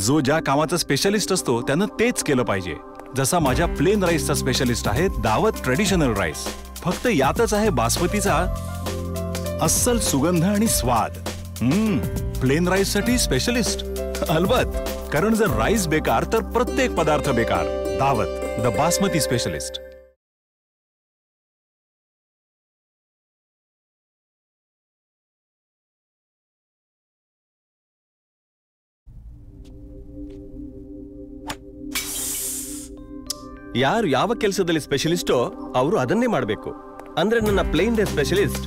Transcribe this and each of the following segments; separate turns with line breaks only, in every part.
जो ज्या कामाचा स्पेशलिस्ट असतो त्यानं तेच केलं पाहिजे. जसा माझ्या प्लेन राईसचा स्पेशलिस्ट आहे दावत ट्रेडिशनल राईस. फक्त यातच आहे बासमतीचा अस्सल सुगंध आणि स्वाद. प्लेन राईस साठी स्पेशलिस्ट अलबत, कारण जर राईस बेकार तर प्रत्येक पदार्थ बेकार. दावत द बासमती स्पेशलिस्ट.
ಯಾರು ಯಾವ ಕೆಲಸದಲ್ಲಿ ಸ್ಪೆಷಲಿಸ್ಟೋ ಅವರು ಅದನ್ನೇ ಮಾಡಬೇಕು. ಅಂದ್ರೆ ನನ್ನ ಪ್ಲೇನ್ ರೈಸ್ ಸ್ಪೆಷಲಿಸ್ಟ್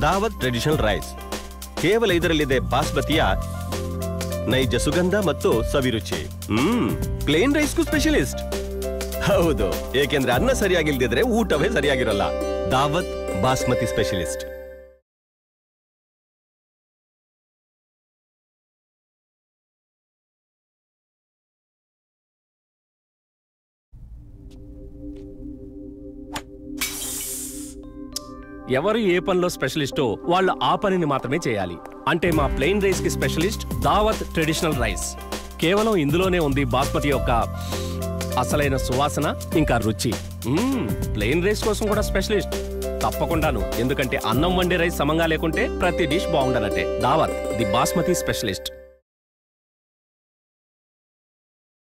ದಾವತ್ ಟ್ರೆಡಿಷನಲ್ ರೈಸ್. ಕೇವಲ ಇದರಲ್ಲಿದೆ ಬಾಸ್ಮತಿಯ ನೈಜ ಸುಗಂಧ ಮತ್ತು ಸವಿರುಚಿ. Plane ರೈಸ್ಗೂ specialist. ಹೌದು, ಏಕೆಂದ್ರೆ ಅನ್ನ ಸರಿಯಾಗಿಲ್ದಿದ್ರೆ ಊಟವೇ ಸರಿಯಾಗಿರಲ್ಲ. ದಾವತ್ ಬಾಸ್ಮತಿ ಸ್ಪೆಷಲಿಸ್ಟ್.
ఎవరు ఏ పనిలో స్పెషలిస్టో వాళ్ళు ఆ పనిని మాత్రమే చేయాలి. అంటే మా ప్లెయిన్ రైస్ కి స్పెషలిస్ట్ దావత్ ట్రెడిషనల్ రైస్. కేవలం ఇందులోనే ఉంది బాస్మతి యొక్క అసలైన సువాసన ఇంకా రుచి. ప్లెయిన్ రైస్ కోసం కూడా స్పెషలిస్ట్ తప్పకుండాను. ఎందుకంటే అన్నం వండే రైస్ సమంగా లేకుంటే ప్రతి డిష్ బాగుండనట్టే. దావత్ ది బాస్మతి స్పెషలిస్ట్.